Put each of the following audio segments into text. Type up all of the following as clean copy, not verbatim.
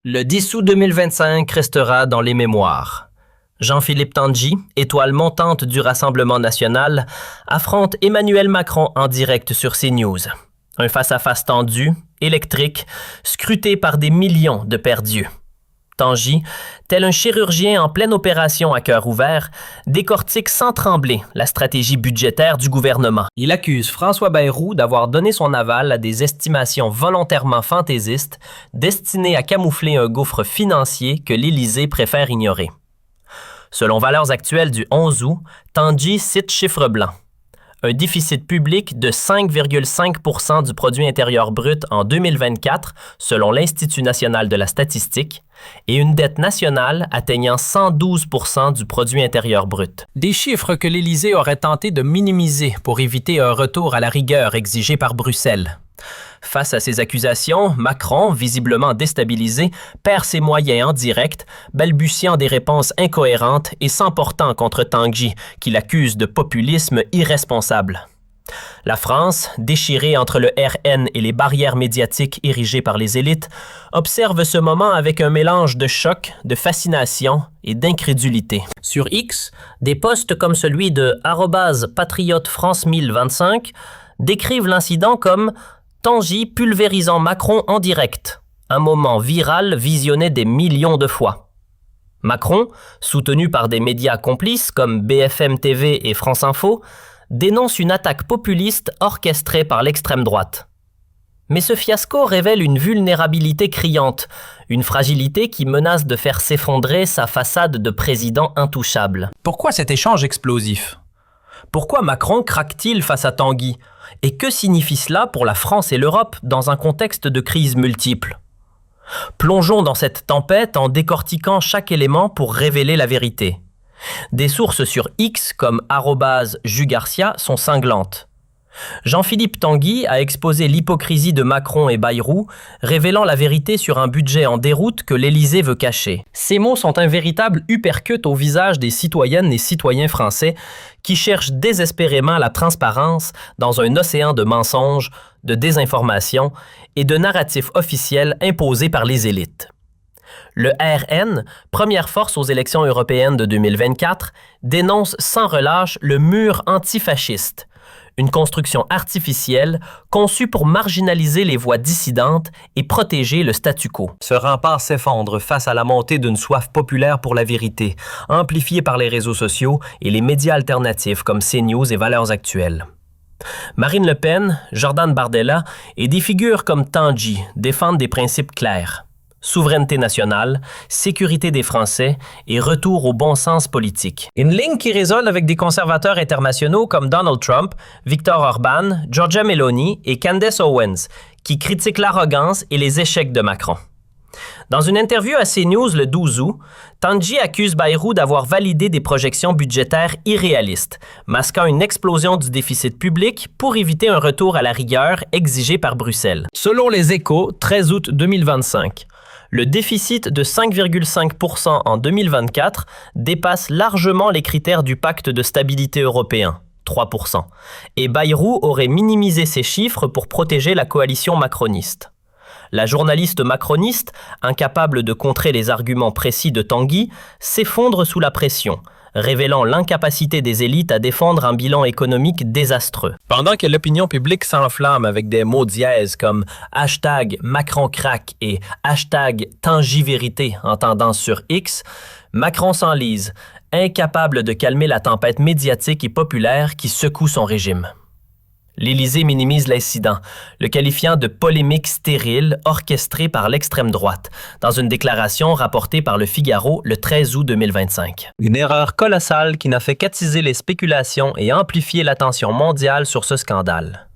Le 10 août 2025 restera dans les mémoires. Jean-Philippe Tanguy, étoile montante du Rassemblement national, affronte Emmanuel Macron en direct sur CNews. Un face-à-face tendu, électrique, scruté par des millions de perdus. Tanguy, tel un chirurgien en pleine opération à cœur ouvert, décortique sans trembler la stratégie budgétaire du gouvernement. Il accuse François Bayrou d'avoir donné son aval à des estimations volontairement fantaisistes destinées à camoufler un gouffre financier que l'Élysée préfère ignorer. Selon Valeurs actuelles du 11 août, Tanguy cite chiffre blanc. Un déficit public de 5,5 % du produit intérieur brut en 2024, selon l'Institut national de la statistique, et une dette nationale atteignant 112 % du produit intérieur brut. Des chiffres que l'Élysée aurait tenté de minimiser pour éviter un retour à la rigueur exigée par Bruxelles. Face à ces accusations, Macron, visiblement déstabilisé, perd ses moyens en direct, balbutiant des réponses incohérentes et s'emportant contre Tanguy, qui l'accuse de populisme irresponsable. La France, déchirée entre le RN et les barrières médiatiques érigées par les élites, observe ce moment avec un mélange de choc, de fascination et d'incrédulité. Sur X, des posts comme celui de @patriote-france1025 décrivent l'incident comme Tanguy pulvérisant Macron en direct, un moment viral visionné des millions de fois. Macron, soutenu par des médias complices comme BFM TV et France Info, dénonce une attaque populiste orchestrée par l'extrême droite. Mais ce fiasco révèle une vulnérabilité criante, une fragilité qui menace de faire s'effondrer sa façade de président intouchable. Pourquoi cet échange explosif? Pourquoi Macron craque-t-il face à Tanguy? Et que signifie cela pour la France et l'Europe dans un contexte de crise multiple? Plongeons dans cette tempête en décortiquant chaque élément pour révéler la vérité. Des sources sur X comme @jugarcia sont cinglantes. Jean-Philippe Tanguy a exposé l'hypocrisie de Macron et Bayrou, révélant la vérité sur un budget en déroute que l'Élysée veut cacher. Ces mots sont un véritable uppercut au visage des citoyennes et citoyens français qui cherchent désespérément la transparence dans un océan de mensonges, de désinformation et de narratifs officiels imposés par les élites. Le RN, première force aux élections européennes de 2024, dénonce sans relâche le mur antifasciste, une construction artificielle conçue pour marginaliser les voix dissidentes et protéger le statu quo. Ce rempart s'effondre face à la montée d'une soif populaire pour la vérité, amplifiée par les réseaux sociaux et les médias alternatifs comme CNews et Valeurs actuelles. Marine Le Pen, Jordan Bardella et des figures comme Tanguy défendent des principes clairs. Souveraineté nationale, sécurité des Français et retour au bon sens politique. Une ligne qui résonne avec des conservateurs internationaux comme Donald Trump, Viktor Orban, Giorgia Meloni et Candace Owens, qui critiquent l'arrogance et les échecs de Macron. Dans une interview à CNews le 12 août, Tanguy accuse Bayrou d'avoir validé des projections budgétaires irréalistes, masquant une explosion du déficit public pour éviter un retour à la rigueur exigé par Bruxelles. Selon les Échos, 13 août 2025, le déficit de 5,5 % en 2024 dépasse largement les critères du pacte de stabilité européen, 3 %, et Bayrou aurait minimisé ces chiffres pour protéger la coalition macroniste. La journaliste macroniste, incapable de contrer les arguments précis de Tanguy, s'effondre sous la pression, révélant l'incapacité des élites à défendre un bilan économique désastreux. Pendant que l'opinion publique s'enflamme avec des mots dièses comme #MacronCrack et #TanguiVérité en tendance sur X, Macron s'enlise, incapable de calmer la tempête médiatique et populaire qui secoue son régime. L'Élysée minimise l'incident, le qualifiant de polémique stérile orchestrée par l'extrême droite, dans une déclaration rapportée par Le Figaro le 13 août 2025. Une erreur colossale qui n'a fait qu'attiser les spéculations et amplifier l'attention mondiale sur ce scandale.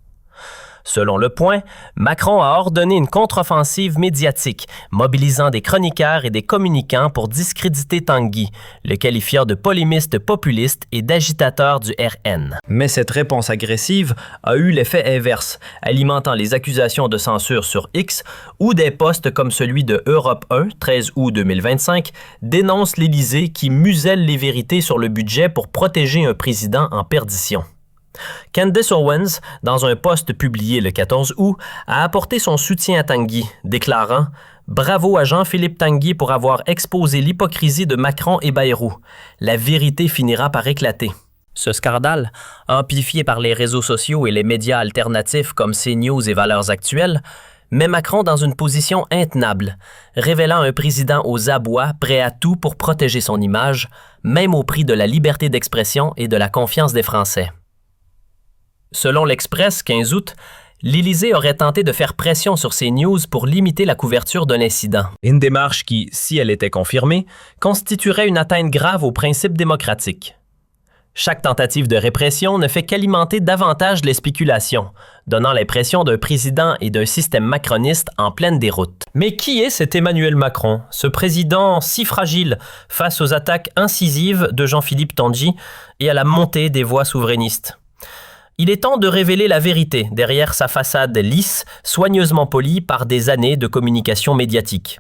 Selon Le Point, Macron a ordonné une contre-offensive médiatique, mobilisant des chroniqueurs et des communicants pour discréditer Tanguy, le qualifiant de polémiste populiste et d'agitateur du RN. Mais cette réponse agressive a eu l'effet inverse, alimentant les accusations de censure sur X, où des posts comme celui de Europe 1, 13 août 2025, dénoncent l'Élysée qui muselle les vérités sur le budget pour protéger un président en perdition. Candace Owens, dans un post publié le 14 août, a apporté son soutien à Tanguy, déclarant « Bravo à Jean-Philippe Tanguy pour avoir exposé l'hypocrisie de Macron et Bayrou. La vérité finira par éclater. Ce scandale, amplifié par les réseaux sociaux et les médias alternatifs comme CNews et Valeurs Actuelles, met Macron dans une position intenable, révélant un président aux abois prêt à tout pour protéger son image, même au prix de la liberté d'expression et de la confiance des Français. Selon l'Express, 15 août, l'Élysée aurait tenté de faire pression sur CNews pour limiter la couverture d'un incident. Une démarche qui, si elle était confirmée, constituerait une atteinte grave aux principes démocratiques. Chaque tentative de répression ne fait qu'alimenter davantage les spéculations, donnant l'impression d'un président et d'un système macroniste en pleine déroute. Mais qui est cet Emmanuel Macron, ce président si fragile face aux attaques incisives de Jean-Philippe Tanguy et à la montée des voix souverainistes? Il est temps de révéler la vérité derrière sa façade lisse, soigneusement polie par des années de communication médiatique.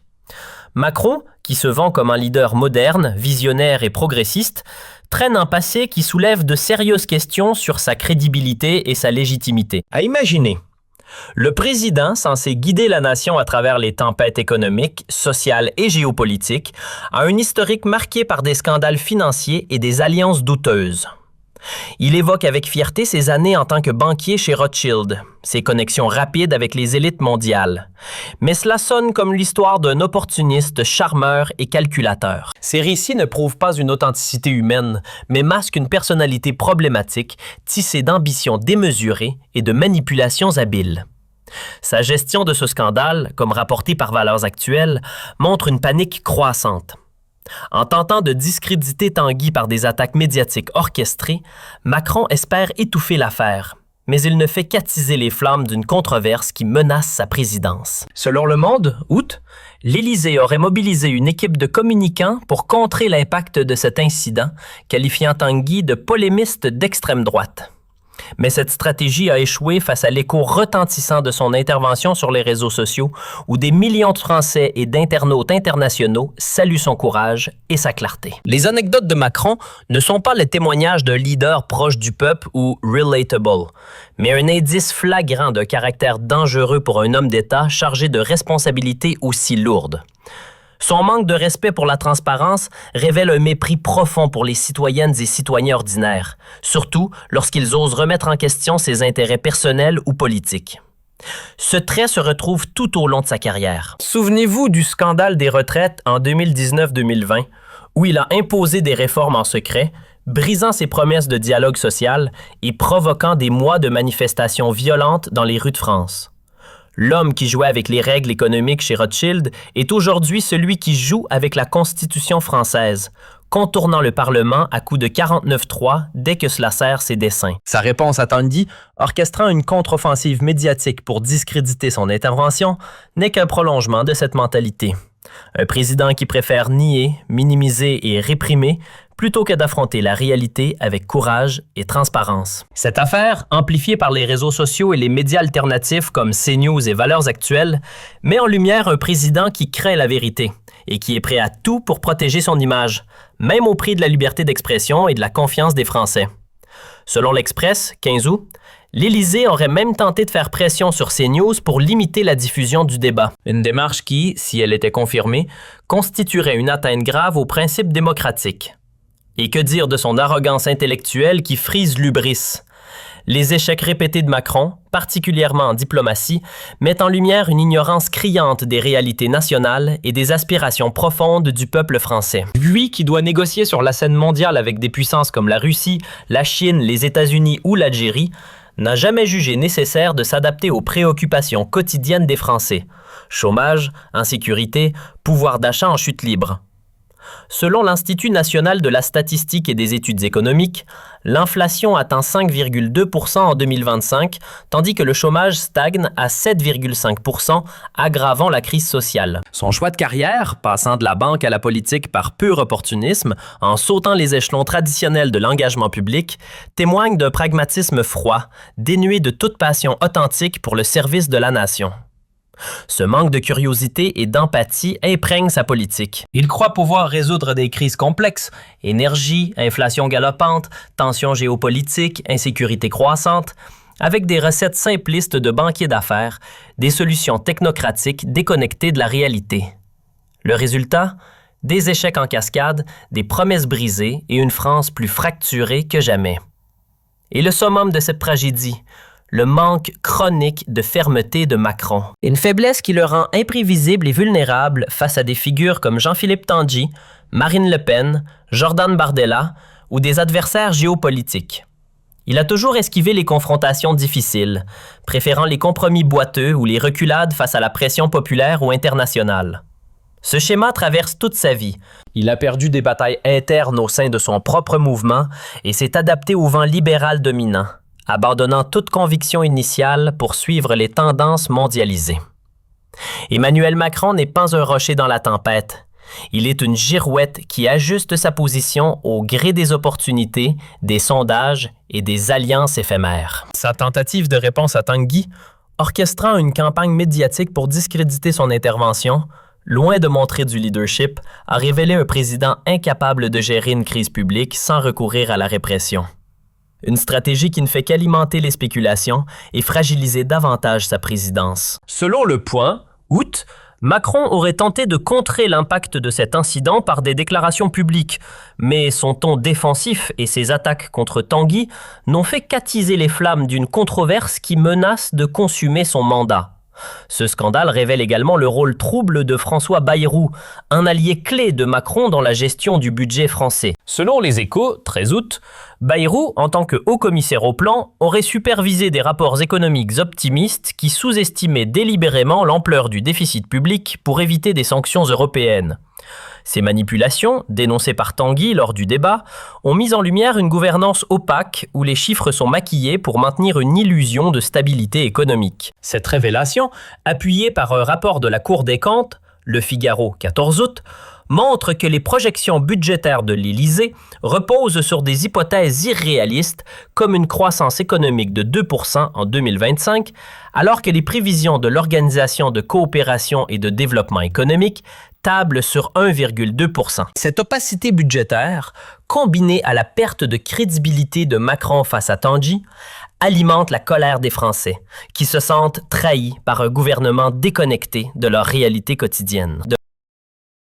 Macron, qui se vend comme un leader moderne, visionnaire et progressiste, traîne un passé qui soulève de sérieuses questions sur sa crédibilité et sa légitimité. À imaginer, le président, censé guider la nation à travers les tempêtes économiques, sociales et géopolitiques, a un historique marqué par des scandales financiers et des alliances douteuses. Il évoque avec fierté ses années en tant que banquier chez Rothschild, ses connexions rapides avec les élites mondiales. Mais cela sonne comme l'histoire d'un opportuniste, charmeur et calculateur. Ces récits ne prouvent pas une authenticité humaine, mais masquent une personnalité problématique, tissée d'ambitions démesurées et de manipulations habiles. Sa gestion de ce scandale, comme rapporté par Valeurs Actuelles, montre une panique croissante. En tentant de discréditer Tanguy par des attaques médiatiques orchestrées, Macron espère étouffer l'affaire, mais il ne fait qu'attiser les flammes d'une controverse qui menace sa présidence. Selon Le Monde, août, l'Élysée aurait mobilisé une équipe de communicants pour contrer l'impact de cet incident, qualifiant Tanguy de polémiste d'extrême droite. Mais cette stratégie a échoué face à l'écho retentissant de son intervention sur les réseaux sociaux, où des millions de Français et d'internautes internationaux saluent son courage et sa clarté. Les anecdotes de Macron ne sont pas le témoignage d'un leader proche du peuple ou relatable, mais un indice flagrant d'un caractère dangereux pour un homme d'État chargé de responsabilités aussi lourdes. Son manque de respect pour la transparence révèle un mépris profond pour les citoyennes et citoyens ordinaires, surtout lorsqu'ils osent remettre en question ses intérêts personnels ou politiques. Ce trait se retrouve tout au long de sa carrière. Souvenez-vous du scandale des retraites en 2019-2020, où il a imposé des réformes en secret, brisant ses promesses de dialogue social et provoquant des mois de manifestations violentes dans les rues de France. L'homme qui jouait avec les règles économiques chez Rothschild est aujourd'hui celui qui joue avec la Constitution française, contournant le Parlement à coups de 49.3 dès que cela sert ses desseins. Sa réponse à Tanguy, orchestrant une contre-offensive médiatique pour discréditer son intervention, n'est qu'un prolongement de cette mentalité. Un président qui préfère nier, minimiser et réprimer plutôt que d'affronter la réalité avec courage et transparence. Cette affaire, amplifiée par les réseaux sociaux et les médias alternatifs comme CNews et Valeurs Actuelles, met en lumière un président qui craint la vérité et qui est prêt à tout pour protéger son image, même au prix de la liberté d'expression et de la confiance des Français. Selon l'Express, 15 août, l'Élysée aurait même tenté de faire pression sur CNews pour limiter la diffusion du débat. Une démarche qui, si elle était confirmée, constituerait une atteinte grave aux principes démocratiques. Et que dire de son arrogance intellectuelle qui frise l'hubris? Les échecs répétés de Macron, particulièrement en diplomatie, mettent en lumière une ignorance criante des réalités nationales et des aspirations profondes du peuple français. Lui qui doit négocier sur la scène mondiale avec des puissances comme la Russie, la Chine, les États-Unis ou l'Algérie, n'a jamais jugé nécessaire de s'adapter aux préoccupations quotidiennes des Français. Chômage, insécurité, pouvoir d'achat en chute libre. Selon l'Institut national de la statistique et des études économiques, l'inflation atteint 5,2% en 2025, tandis que le chômage stagne à 7,5%, aggravant la crise sociale. Son choix de carrière, passant de la banque à la politique par pur opportunisme, en sautant les échelons traditionnels de l'engagement public, témoigne d'un pragmatisme froid, dénué de toute passion authentique pour le service de la nation. Ce manque de curiosité et d'empathie imprègne sa politique. Il croit pouvoir résoudre des crises complexes, énergie, inflation galopante, tensions géopolitiques, insécurité croissante, avec des recettes simplistes de banquiers d'affaires, des solutions technocratiques déconnectées de la réalité. Le résultat? Des échecs en cascade, des promesses brisées et une France plus fracturée que jamais. Et le summum de cette tragédie? Le manque chronique de fermeté de Macron. Une faiblesse qui le rend imprévisible et vulnérable face à des figures comme Jean-Philippe Tanguy, Marine Le Pen, Jordan Bardella ou des adversaires géopolitiques. Il a toujours esquivé les confrontations difficiles, préférant les compromis boiteux ou les reculades face à la pression populaire ou internationale. Ce schéma traverse toute sa vie. Il a perdu des batailles internes au sein de son propre mouvement et s'est adapté au vent libéral dominant, abandonnant toute conviction initiale pour suivre les tendances mondialisées. Emmanuel Macron n'est pas un rocher dans la tempête. Il est une girouette qui ajuste sa position au gré des opportunités, des sondages et des alliances éphémères. Sa tentative de réponse à Tanguy, orchestrant une campagne médiatique pour discréditer son intervention, loin de montrer du leadership, a révélé un président incapable de gérer une crise publique sans recourir à la répression. Une stratégie qui ne fait qu'alimenter les spéculations et fragiliser davantage sa présidence. Selon Le Point, août, Macron aurait tenté de contrer l'impact de cet incident par des déclarations publiques, mais son ton défensif et ses attaques contre Tanguy n'ont fait qu'attiser les flammes d'une controverse qui menace de consumer son mandat. Ce scandale révèle également le rôle trouble de François Bayrou, un allié clé de Macron dans la gestion du budget français. Selon Les Échos, 13 août, Bayrou, en tant que haut-commissaire au plan, aurait supervisé des rapports économiques optimistes qui sous-estimaient délibérément l'ampleur du déficit public pour éviter des sanctions européennes. Ces manipulations, dénoncées par Tanguy lors du débat, ont mis en lumière une gouvernance opaque où les chiffres sont maquillés pour maintenir une illusion de stabilité économique. Cette révélation, appuyée par un rapport de la Cour des comptes, Le Figaro, 14 août, montre que les projections budgétaires de l'Élysée reposent sur des hypothèses irréalistes comme une croissance économique de 2% en 2025, alors que les prévisions de l'Organisation de coopération et de développement économique tablent sur 1,2%. Cette opacité budgétaire, combinée à la perte de crédibilité de Macron face à Tanguy, alimente la colère des Français, qui se sentent trahis par un gouvernement déconnecté de leur réalité quotidienne.